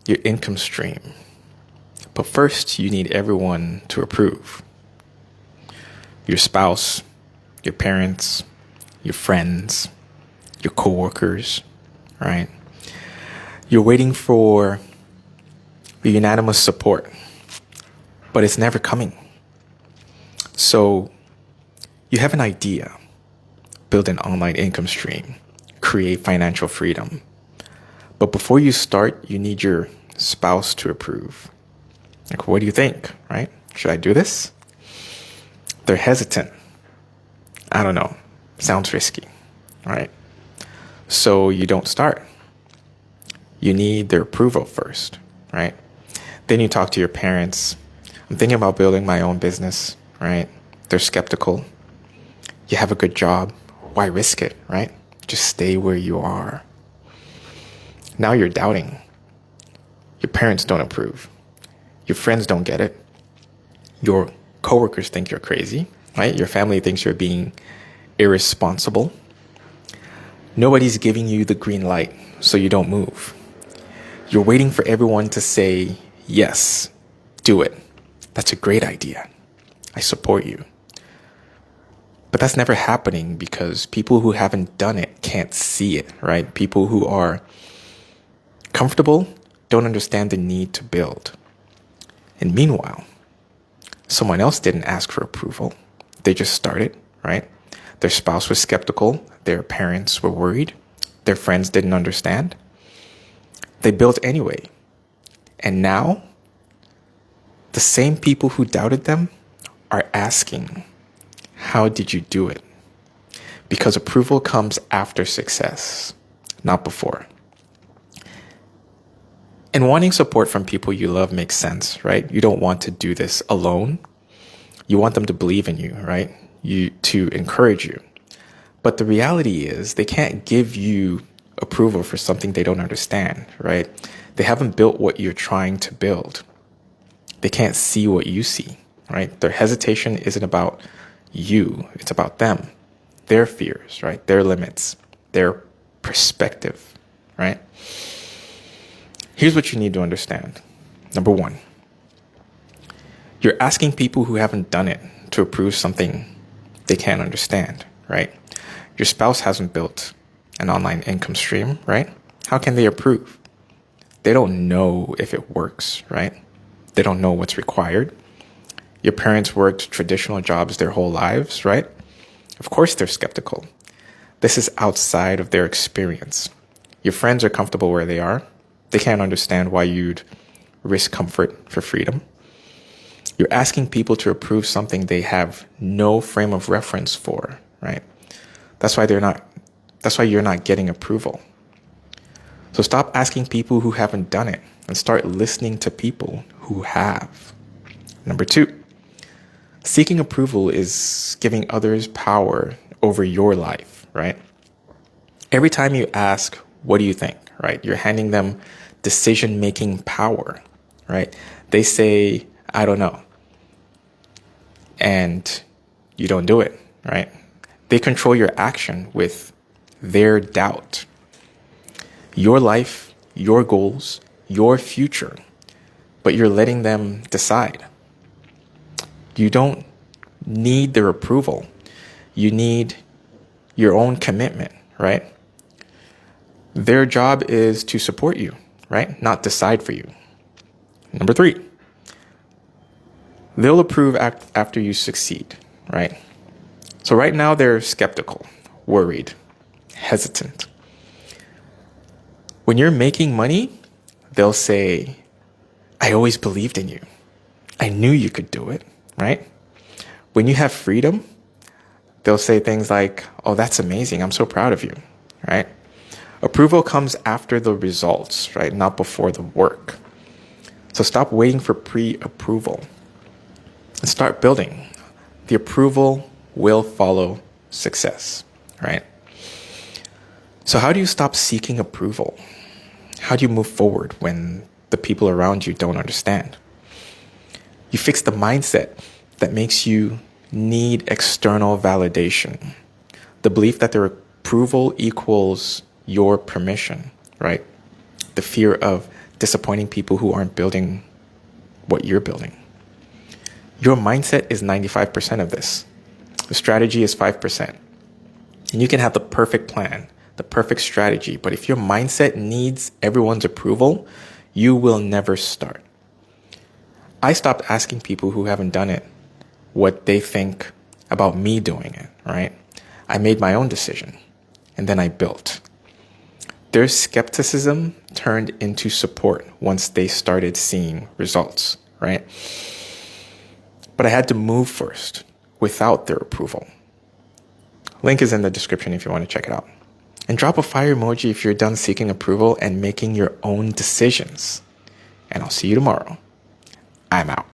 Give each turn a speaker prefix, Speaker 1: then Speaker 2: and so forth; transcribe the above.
Speaker 1: your income stream. But first, you need everyone to approve. Your spouse, your parents, your friends, your coworkers, right? You're waiting for the unanimous support, but it's never coming. So you have an idea, build an online income stream, create financial freedom. But before you start, you need your spouse to approve. Like, what do you think, right? Should I do this? They're hesitant. I don't know. Sounds risky, right? So you don't start. You need their approval first, right? Then you talk to your parents. I'm thinking about building my own business, right? They're skeptical. You have a good job. Why risk it, right? Just stay where you are. Now you're doubting. Your parents don't approve. Your friends don't get it. Your coworkers think you're crazy, right? Your family thinks you're being irresponsible. Nobody's giving you the green light, so you don't move. You're waiting for everyone to say, yes, do it. That's a great idea. I support you. But that's never happening because people who haven't done it can't see it, right? People who are comfortable don't understand the need to build. And meanwhile, someone else didn't ask for approval. They just started, right? Their spouse was skeptical. Their parents were worried. Their friends didn't understand. They built anyway. And now, the same people who doubted them are asking, how did you do it? Because approval comes after success, not before. And wanting support from people you love makes sense, right? You don't want to do this alone. You want them to believe in you, right? To encourage you. But the reality is they can't give you approval for something they don't understand, right? They haven't built what you're trying to build. They can't see what you see, right? Their hesitation isn't about you. It's about them, their fears, right? Their limits, their perspective, right? Here's what you need to understand. Number one, you're asking people who haven't done it to approve something they can't understand, right? Your spouse hasn't built an online income stream, right? How can they approve? They don't know if it works, right? They don't know what's required. Your parents worked traditional jobs their whole lives, right? Of course they're skeptical. This is outside of their experience. Your friends are comfortable where they are. They can't understand why you'd risk comfort for freedom. You're asking people to approve something they have no frame of reference for, right? That's why you're not getting approval. So stop asking people who haven't done it and start listening to people who have. Number two, seeking approval is giving others power over your life, right? Every time you ask, what do you think, right? You're handing them decision-making power, right? They say, I don't know. And you don't do it, right? They control your action with their doubt. Your life, your goals, your future, but you're letting them decide. You don't need their approval. You need your own commitment, right? Their job is to support you, right? Not decide for you. Number three, they'll approve after you succeed, right? So right now they're skeptical, worried, hesitant. When you're making money, they'll say, I always believed in you. I knew you could do it, right? When you have freedom, they'll say things like, oh, that's amazing. I'm so proud of you, right? Approval comes after the results, right? Not before the work. So stop waiting for pre-approval and start building. The approval will follow success, right? So how do you stop seeking approval? How do you move forward when the people around you don't understand? You fix the mindset that makes you need external validation. The belief that their approval equals your permission, right? The fear of disappointing people who aren't building what you're building. Your mindset is 95% of this. The strategy is 5%. And you can have the perfect plan, the perfect strategy, but if your mindset needs everyone's approval, you will never start. I stopped asking people who haven't done it what they think about me doing it, right? I made my own decision, and then I built. Their skepticism turned into support once they started seeing results, right? But I had to move first without their approval. Link is in the description if you want to check it out. And drop a fire emoji if you're done seeking approval and making your own decisions. And I'll see you tomorrow. I'm out.